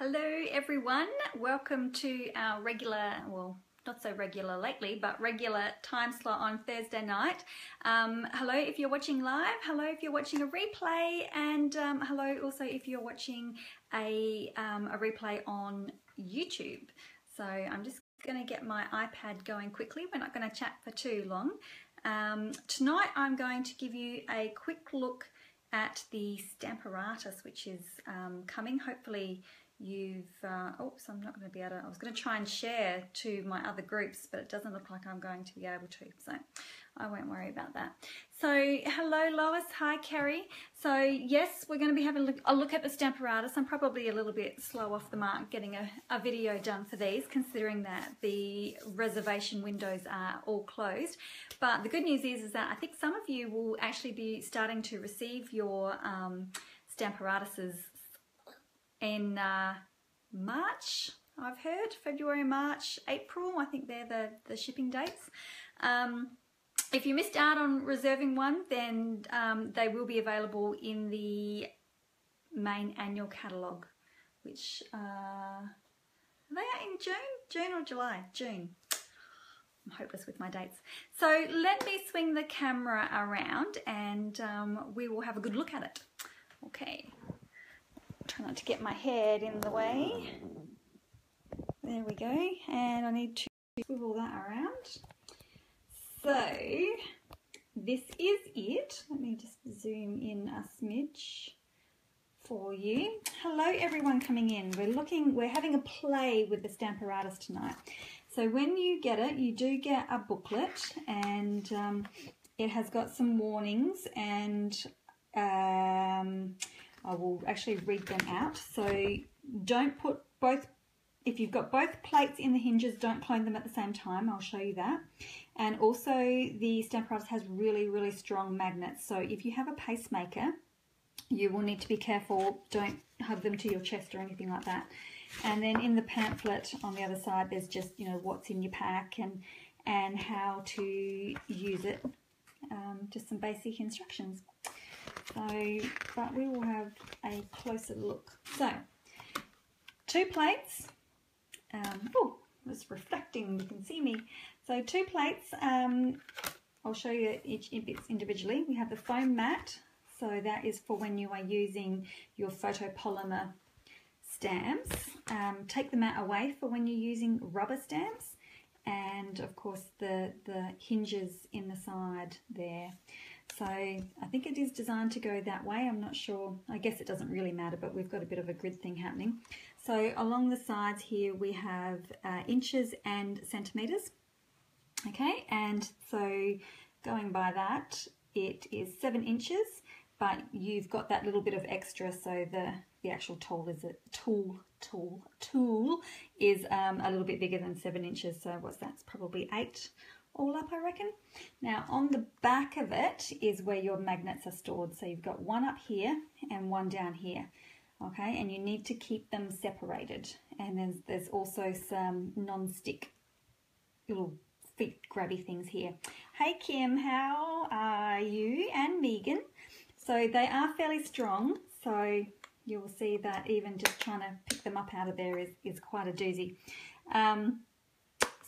Hello everyone, welcome to our regular, well not so regular lately, but regular time slot on Thursday night. Hello if you're watching live, hello if you're watching a replay, and hello also if you're watching a replay on YouTube. So I'm just going to get my iPad going quickly, we're not going to chat for too long. Tonight I'm going to give you a quick look at the Stamparatus, which is coming. Hopefully you've, oops, I'm not going to be able to, I was going to try and share to my other groups, but it doesn't look like I'm going to be able to, so I won't worry about that. So hello Lois, hi Kerry. So yes, we're going to be having a look at the Stamparatus. I'm probably a little bit slow off the mark getting a video done for these, considering that the reservation windows are all closed. But the good news is that I think some of you will actually be starting to receive your Stamparatuses in March, I've heard, February, March, April, I think they're the shipping dates. If you missed out on reserving one, then they will be available in the main annual catalogue, which are they in June or July? June. I'm hopeless with my dates. So let me swing the camera around and we will have a good look at it. Okay. Try not to get my head in the way. There we go. And I need to swivel that around. So this is it. Let me just zoom in a smidge for you. Hello everyone coming in. We're having a play with the Stamparatus tonight. So when you get it, you do get a booklet, and it has got some warnings, and I will actually read them out. So don't put both, if you've got both plates in the hinges, don't clone them at the same time. I'll show you that. And also the Stamparatus has really strong magnets. So if you have a pacemaker, you will need to be careful. Don't hug them to your chest or anything like that. And then in the pamphlet on the other side, there's just, you know, what's in your pack and how to use it. Just some basic instructions. So, but we will have a closer look. So, 2 plates. Oh, it's reflecting, you can see me. So 2 plates, I'll show you each bits individually. We have the foam mat, so that is for when you are using your photopolymer stamps. Take the mat away for when you're using rubber stamps, and of course the hinges in the side there. So I think it is designed to go that way. I'm not sure. I guess it doesn't really matter, but we've got a bit of a grid thing happening. So along the sides here we have inches and centimeters. Okay, and so going by that, it is 7 inches, but you've got that little bit of extra, so the actual tool is a little bit bigger than 7 inches. So what's that? It's probably 8 all up, I reckon. Now on the back of it is where your magnets are stored. So you've got one up here and one down here. Okay, and you need to keep them separated. And there's also some non-stick little feet grabby things here. Hey Kim, how are you? And Megan. So they are fairly strong. So you will see that even just trying to pick them up out of there is quite a doozy.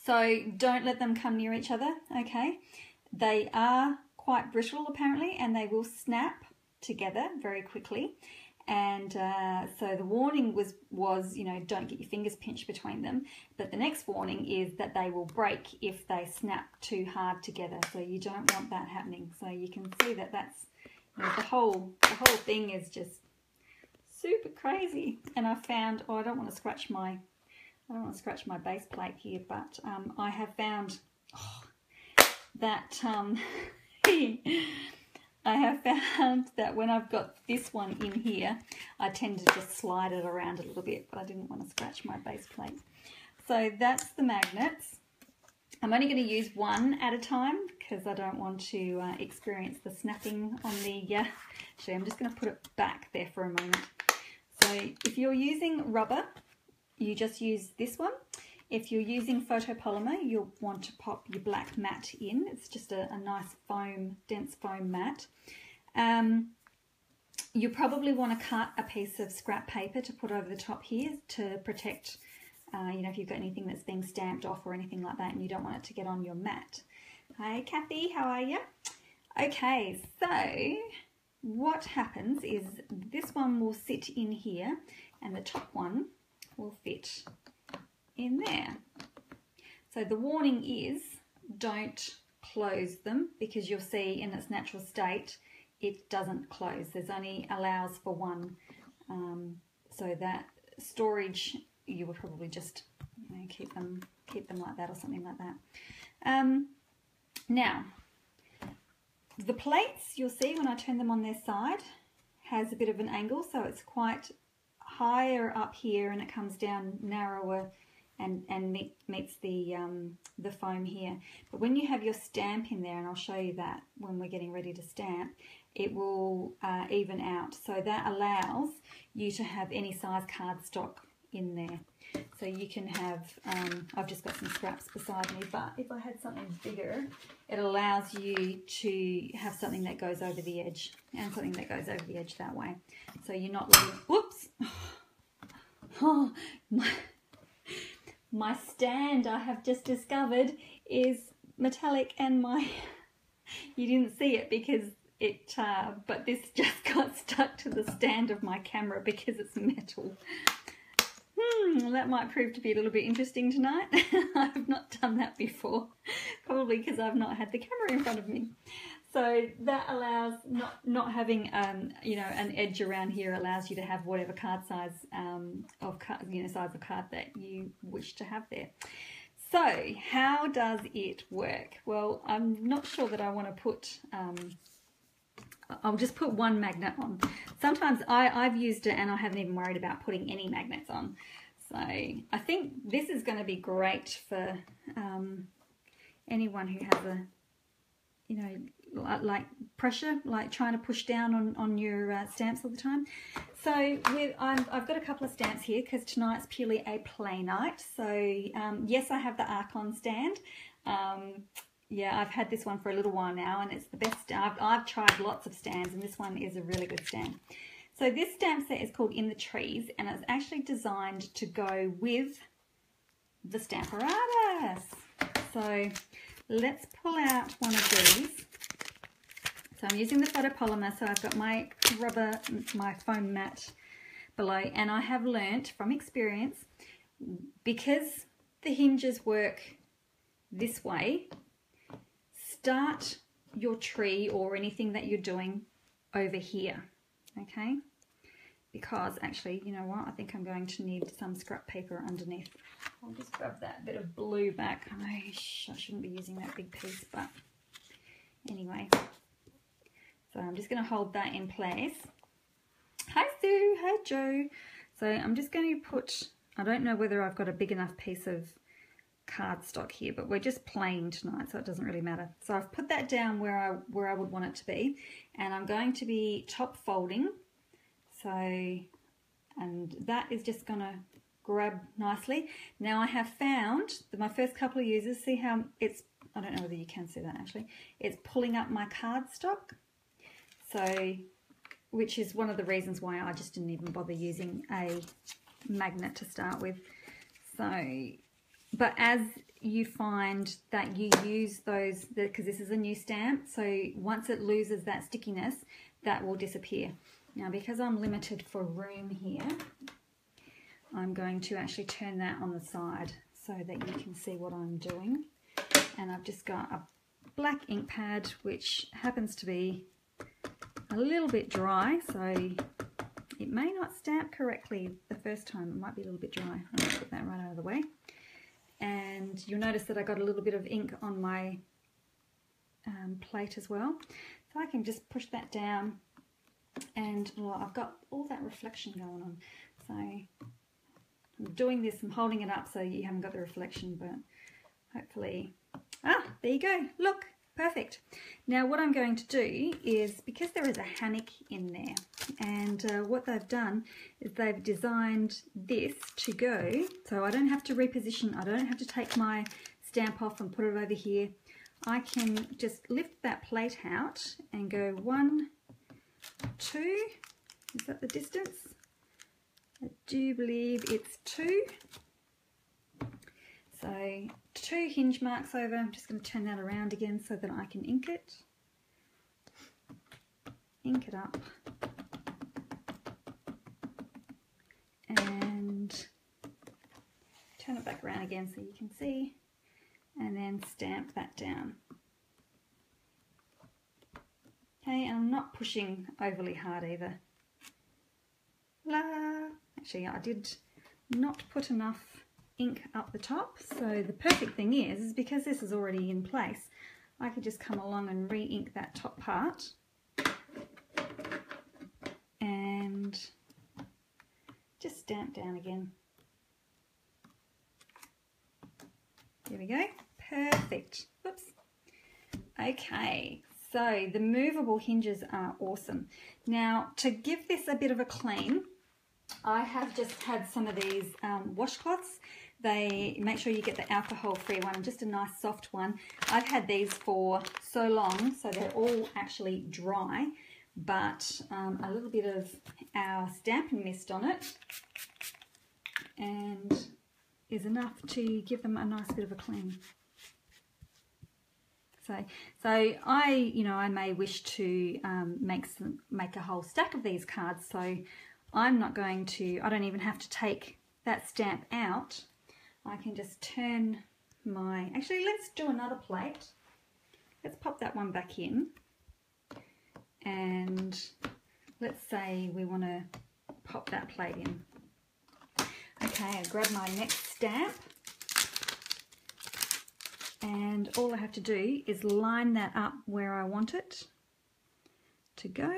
So don't let them come near each other, okay? They are quite brittle apparently, and they will snap together very quickly. And so the warning was, you know, don't get your fingers pinched between them. But the next warning is that they will break if they snap too hard together. So you don't want that happening. So you can see that that's, you know, the whole thing is just super crazy. And I found, oh, I don't want to scratch my base plate here, but I have found that I have found that when I've got this one in here, I tend to just slide it around a little bit, but I didn't want to scratch my base plate. So that's the magnets. I'm only going to use one at a time because I don't want to experience the snapping on the, actually I'm just going to put it back there for a moment. So if you're using rubber, you just use this one. If you're using photopolymer, you'll want to pop your black mat in. It's just a nice foam, dense foam mat. you probably want to cut a piece of scrap paper to put over the top here to protect, you know, if you've got anything that's being stamped off or anything like that and you don't want it to get on your mat. Hi Kathy, how are you? Okay, so what happens is this one will sit in here and the top one will fit in there. So the warning is don't close them, because you'll see in its natural state it doesn't close. There's only allows for one, so that storage you would probably just, you know, keep them like that or something like that. Now the plates, you'll see when I turn them on their side, has a bit of an angle, so it's quite higher up here and it comes down narrower and meets the foam here. But when you have your stamp in there, and I'll show you that when we're getting ready to stamp, it will even out. So that allows you to have any size cardstock in there. So you can have, I've just got some scraps beside me, but if I had something bigger, it allows you to have something that goes over the edge and something that goes over the edge that way. So you're not really, whoops, oh, my stand I have just discovered is metallic, and you didn't see it because it, but this just got stuck to the stand of my camera because it's metal. That might prove to be a little bit interesting tonight. I've not done that before, probably because I've not had the camera in front of me. So that allows not having you know, an edge around here, allows you to have whatever card size size of card that you wish to have there. So how does it work? Well, I'm not sure that I want to put. I'll just put one magnet on. Sometimes I've used it and I haven't even worried about putting any magnets on. So I think this is going to be great for anyone who has a, you know, like pressure, like trying to push down on your stamps all the time. So I've got a couple of stamps here because tonight's purely a play night. So yes, I have the Archon stand. Yeah, I've had this one for a little while now and it's the best. I've tried lots of stands and this one is a really good stand. So this stamp set is called In the Trees and it's actually designed to go with the Stamparatus. So let's pull out one of these. So I'm using the photopolymer, so I've got my rubber, my foam mat below, and I have learnt from experience, because the hinges work this way, start your tree or anything that you're doing over here, okay? Because actually, you know what, I think I'm going to need some scrap paper underneath. I'll just grab that bit of blue back. I shouldn't be using that big piece, but anyway. So I'm just going to hold that in place. Hi Sue, hi Joe. So I'm just going to put, I don't know whether I've got a big enough piece of cardstock here, but we're just playing tonight, so it doesn't really matter. So I've put that down where I would want it to be, and I'm going to be top folding. So, and that is just going to grab nicely. Now I have found that my first couple of uses, see how it's, I don't know whether you can see that actually, it's pulling up my cardstock. So, which is one of the reasons why I just didn't even bother using a magnet to start with. So, but as you find that you use those, because this is a new stamp, so once it loses that stickiness, that will disappear. Now, because I'm limited for room here, I'm going to actually turn that on the side so that you can see what I'm doing. And I've just got a black ink pad, which happens to be a little bit dry, so it may not stamp correctly the first time. It might be a little bit dry. I'm going to put that right out of the way. And you'll notice that I got a little bit of ink on my plate as well. So I can just push that down, and well, I've got all that reflection going on. So I'm doing this, I'm holding it up so you haven't got the reflection, but hopefully, there you go, look. Perfect. Now what I'm going to do is, because there is a hammock in there, and what they've done is they've designed this to go, so I don't have to reposition, I don't have to take my stamp off and put it over here. I can just lift that plate out and go 1, 2, Is that the distance? I do believe it's 2. So 2 hinge marks over. I'm just going to turn that around again so that I can ink it. Ink it up. And turn it back around again so you can see. And then stamp that down. Okay, and I'm not pushing overly hard either. Actually, I did not put enough ink up the top, so the perfect thing is because this is already in place, I could just come along and re-ink that top part and just stamp down again. There we go, perfect. Whoops. Okay, so the movable hinges are awesome. Now, to give this a bit of a clean, I have just had some of these washcloths. They make sure you get the alcohol-free one, just a nice soft one. I've had these for so long, so they're all actually dry, but a little bit of our stamping mist on it and is enough to give them a nice bit of a clean. So I may wish to make a whole stack of these cards. So I'm not going to. I don't even have to take that stamp out. I can just turn my. Actually, let's do another plate. Let's pop that one back in, and let's say we want to pop that plate in. Okay, I grab my next stamp. And all I have to do is line that up where I want it to go,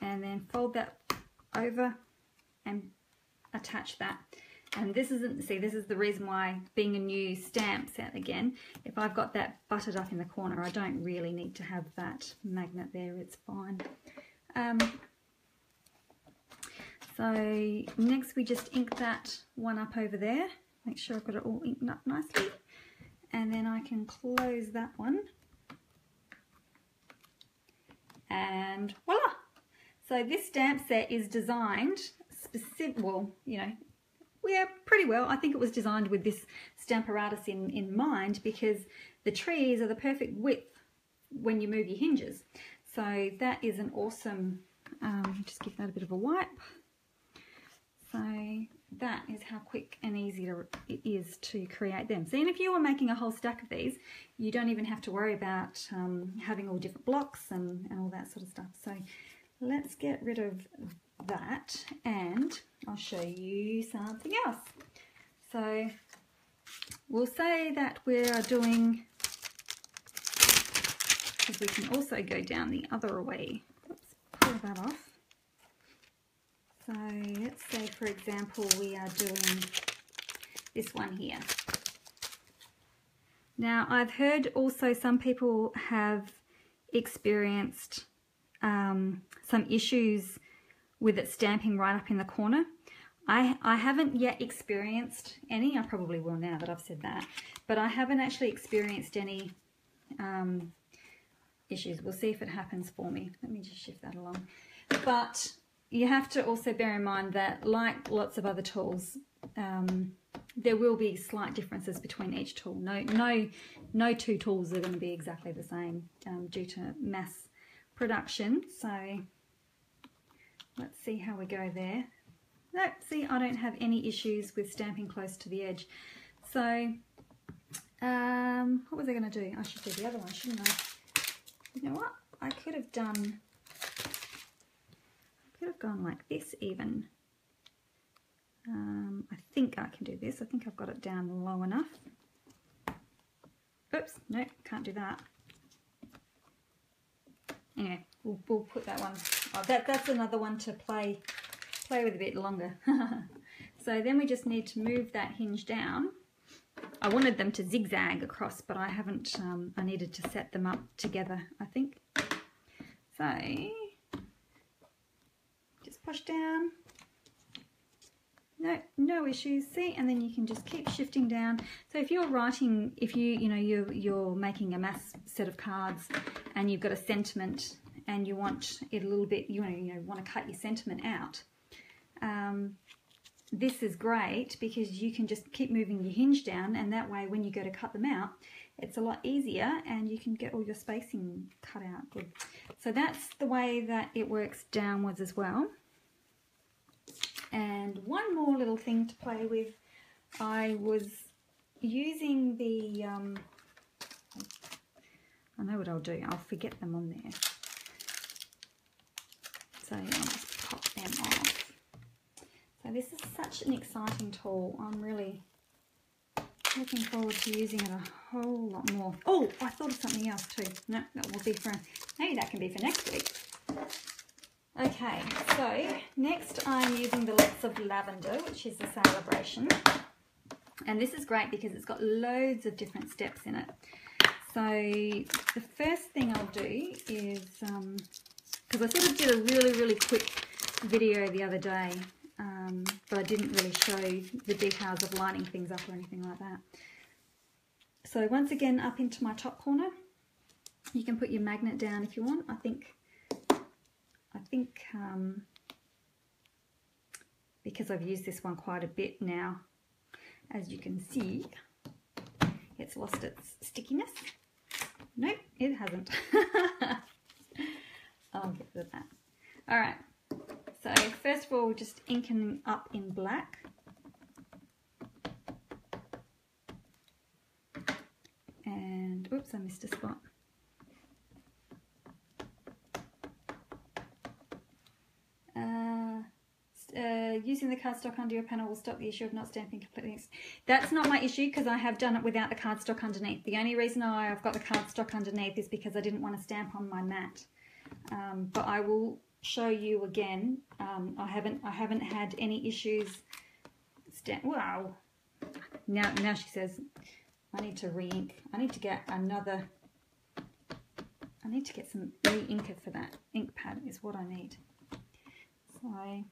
and then fold that over and attach that. And this isn't, see, this is the reason why, being a new stamp set again, if I've got that buttered up in the corner, I don't really need to have that magnet there, it's fine. So next we just ink that one up over there. Make sure I've got it all inked up nicely, and then I can close that one, and voila! So this stamp set is designed specific. Well, you know, yeah, pretty well. I think it was designed with this Stamparatus in mind, because the trees are the perfect width when you move your hinges. So that is an awesome. Just give that a bit of a wipe. So that is how quick and easy it is to create them. See, and if you were making a whole stack of these, you don't even have to worry about having all different blocks and all that sort of stuff. So let's get rid of that, and I'll show you something else. So we'll say that we're doing, because we can also go down the other way. Let's pull that off. So let's say, for example, we are doing this one here. Now, I've heard also some people have experienced some issues with it stamping right up in the corner. I haven't yet experienced any. I probably will now that I've said that, but I haven't actually experienced any issues. We'll see if it happens for me. Let me just shift that along. But you have to also bear in mind that, like lots of other tools, there will be slight differences between each tool. No two tools are going to be exactly the same due to mass production. So let's see how we go there. Nope, see, I don't have any issues with stamping close to the edge. So what was I going to do? I should do the other one, shouldn't I? You know what? I could have gone like this even. I think I can do this. I think I've got it down low enough. Oops, no, can't do that. Anyway, we'll put that one. Oh, that's another one to play with a bit longer. So then we just need to move that hinge down. I wanted them to zigzag across, but I haven't. I needed to set them up together, I think. So just push down. No issues. See, and then you can just keep shifting down. So if you're writing, if you're making a mass set of cards and you've got a sentiment and you want it a little bit, you want to cut your sentiment out, this is great because you can just keep moving your hinge down, and that way when you go to cut them out, it's a lot easier and you can get all your spacing cut out good. So that's the way that it works downwards as well. And one more little thing to play with, I was using the, I know what I'll do, I'll forget them on there. So I'll just pop them off. So this is such an exciting tool. I'm really looking forward to using it a whole lot more. Oh, I thought of something else too. No, that will be for, maybe that can be for next week. Okay, so next I'm using the Lots of Lavender, which is the Celebration. And this is great because it's got loads of different steps in it. So the first thing I'll do is, because I sort of did a really quick video the other day, but I didn't really show the details of lining things up or anything like that. So once again, up into my top corner, you can put your magnet down if you want. I think because I've used this one quite a bit now, as you can see, it's lost its stickiness. Nope, it hasn't. I'll get rid of that. All right, so first of all, just inking up in black. And, oops, I missed a spot. Using the cardstock under your panel will stop the issue of not stamping completely. That's not my issue because I have done it without the cardstock underneath. The only reason I've got the cardstock underneath is because I didn't want to stamp on my mat. But I will show you again. I haven't had any issues. Wow. Now she says I need to re-ink. I need to get another. I need to get some re-inker for that. Ink pad is what I need. So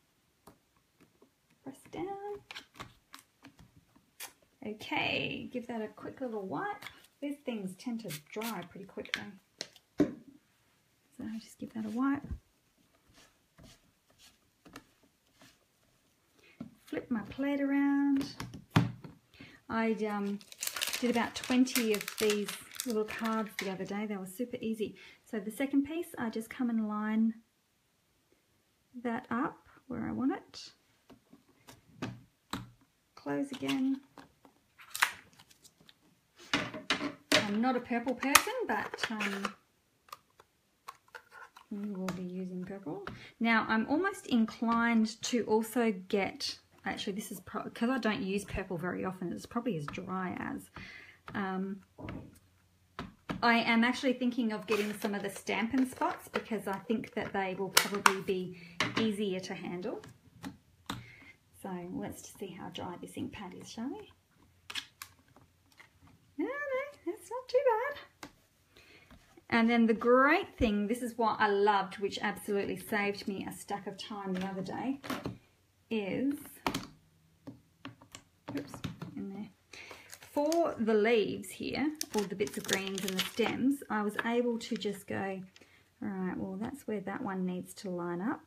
press down. Okay, give that a quick little wipe. These things tend to dry pretty quickly. So just give that a wipe. Flip my plate around. I did about 20 of these little cards the other day. They were super easy. So the second piece, I just come and line that up where I want it. Close again. I'm not a purple person, but we will be using purple. Now I'm almost inclined to also get, actually this is because I don't use purple very often, it's probably as dry as. I am actually thinking of getting some of the Stampin' spots because I think that they will probably be easier to handle. So let's just see how dry this ink pad is, shall we? No, that's not too bad. And then the great thing, this is what I loved, which absolutely saved me a stack of time the other day, is, oops, in there. For the leaves here, all the bits of greens and the stems, I was able to just go, all right, well, that's where that one needs to line up.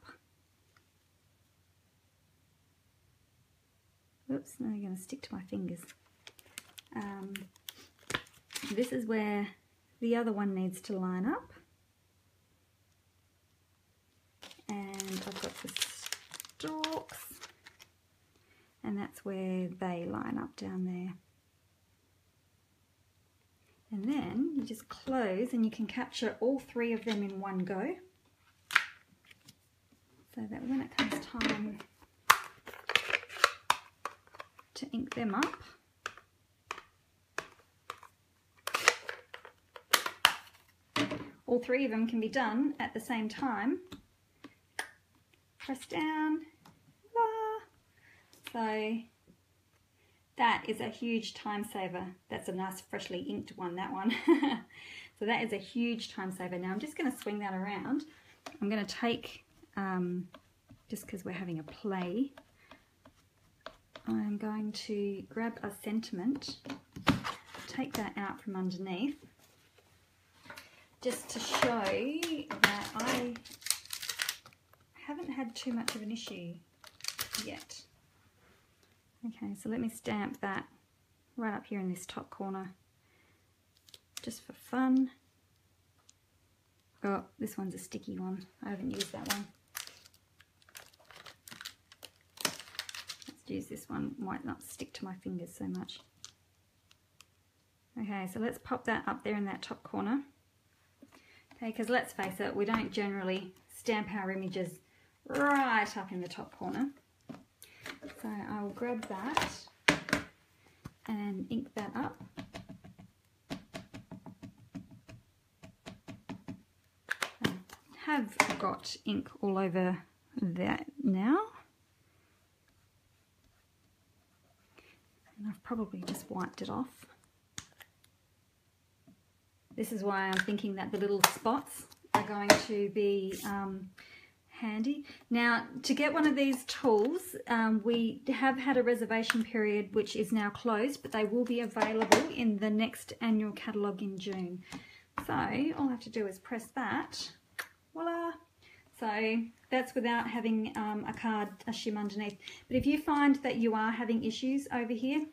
Oops, now I'm going to stick to my fingers. This is where the other one needs to line up. And I've got the stalks, and that's where they line up down there. And then you just close and you can capture all three of them in one go, so that when it comes time to ink them up, all three of them can be done at the same time. Press down, so that is a huge time saver. That's a nice freshly inked one, that one. So that is a huge time saver. Now I'm just going to swing that around. I'm going to take, just because we're having a play, I'm going to grab a sentiment, take that out from underneath, just to show that I haven't had too much of an issue yet. Okay, so let me stamp that right up here in this top corner, just for fun. Oh, this one's a sticky one. I haven't used that one. Let's use this one. Might not stick to my fingers so much. Okay, so let's pop that up there in that top corner. Okay, because let's face it, we don't generally stamp our images right up in the top corner. So I will grab that and ink that up. I have got ink all over that now. And I've probably just wiped it off. This is why I'm thinking that the little spots are going to be handy. Now, to get one of these tools, we have had a reservation period which is now closed, but they will be available in the next annual catalogue in June. So all I have to do is press that. Voila! So that's without having a card, a shim underneath. But if you find that you are having issues over here,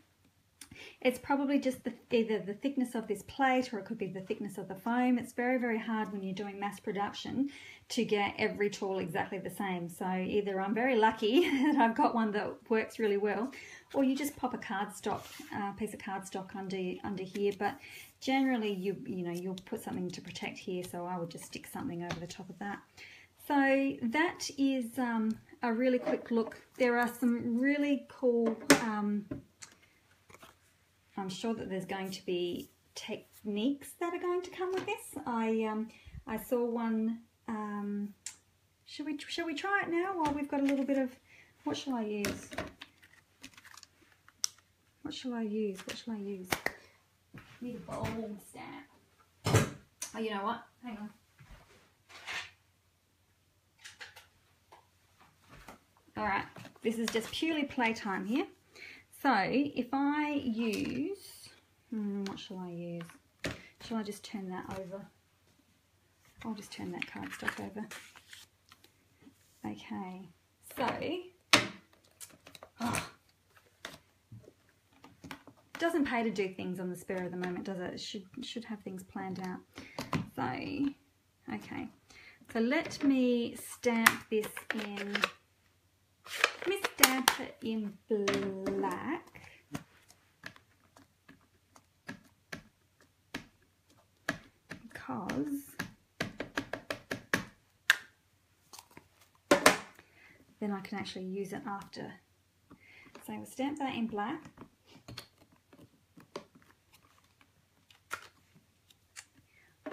it's probably just either the thickness of this plate, or it could be the thickness of the foam. It's very, very hard when you're doing mass production to get every tool exactly the same. So either I'm very lucky that I've got one that works really well, or you just pop a cardstock, piece of cardstock under here. But generally, you'll put something to protect here. So I would just stick something over the top of that. So that is a really quick look. There are some really cool. I'm sure that there's going to be techniques that are going to come with this. I saw one. Shall we try it now while we've got a little bit of? What shall I use? What shall I use? What shall I use? I need a bowl stamp. Oh, you know what? Hang on. All right. This is just purely playtime here. So if I use, what shall I use? Shall I just turn that over? I'll just turn that cardstock over. Okay, so, it doesn't pay to do things on the spur of the moment, does it? It should have things planned out. So, okay, so let me stamp this in. Let me stamp it in black. Because then I can actually use it after. So we'll stamp that in black.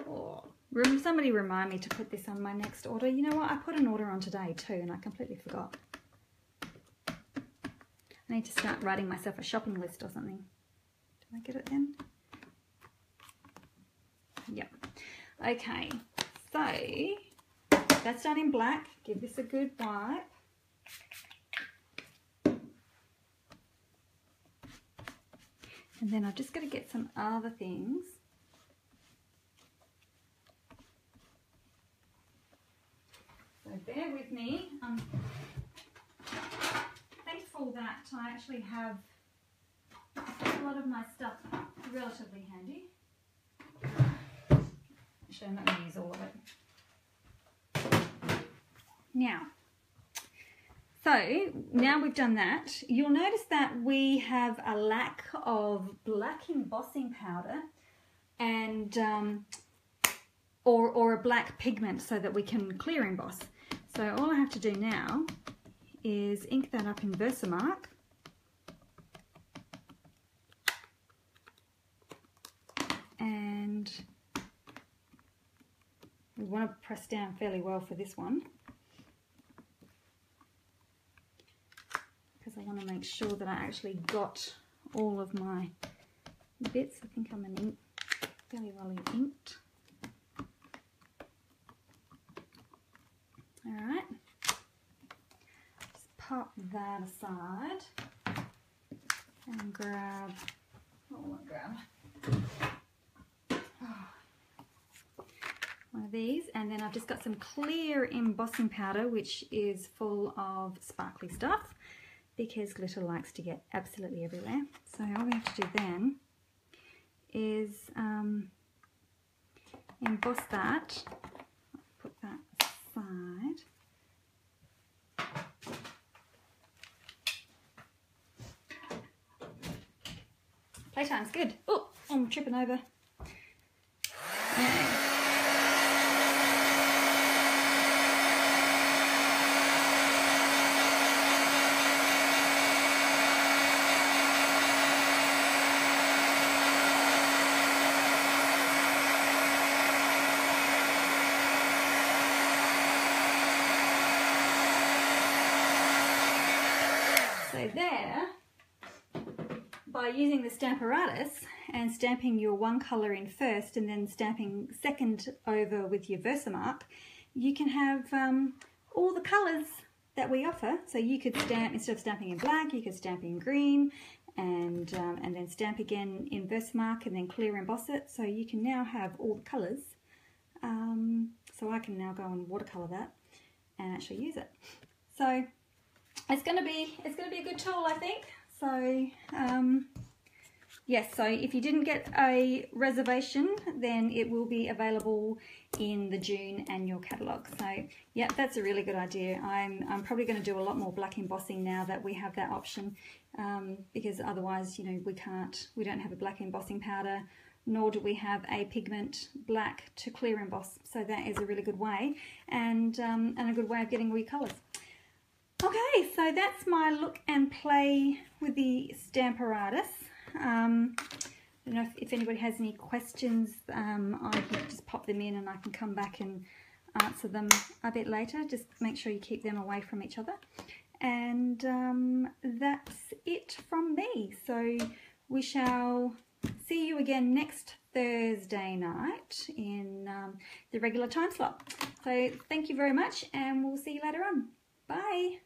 Oh, somebody remind me to put this on my next order. You know what? I put an order on today too and I completely forgot. I need to start writing myself a shopping list or something. Did I get it then? Yep. Okay, so that's done in black. Give this a good wipe. And then I've just got to get some other things. So bear with me. I'm thankful that I actually have a lot of my stuff relatively handy. Actually, I'm not going to use all of it. Now we've done that, you'll notice that we have a lack of black embossing powder and or a black pigment so that we can clear emboss. So all I have to do now is ink that up in Versamark. And we want to press down fairly well for this one because I want to make sure that I actually got all of my bits. I think I'm fairly well inked. Alright, just pop that aside and grab, what will I grab? one of these, and then I've just got some clear embossing powder, which is full of sparkly stuff because glitter likes to get absolutely everywhere. So all we have to do then is emboss that. Put that aside. Playtime's good. Oh, I'm tripping over. Yeah. So there, by using the Stamparatus and stamping your one colour in first and then stamping second over with your Versamark, you can have all the colours that we offer. So you could stamp, instead of stamping in black, you could stamp in green and then stamp again in Versamark and then clear emboss it. So you can now have all the colours. So I can now go and watercolour that and actually use it. So it's going to be a good tool, I think. So yes, so if you didn't get a reservation, then it will be available in the June annual catalogue. So yeah, that's a really good idea. I'm probably going to do a lot more black embossing now that we have that option, because otherwise, you know, we don't have a black embossing powder, nor do we have a pigment black to clear emboss. So that is a really good way, and a good way of getting all your colours. Okay, so that's my look and play with the Stamparatus. I don't know if anybody has any questions. I can just pop them in and I can come back and answer them a bit later. Just make sure you keep them away from each other. And that's it from me. So we shall see you again next Thursday night in the regular time slot. So thank you very much, and we'll see you later on. Bye.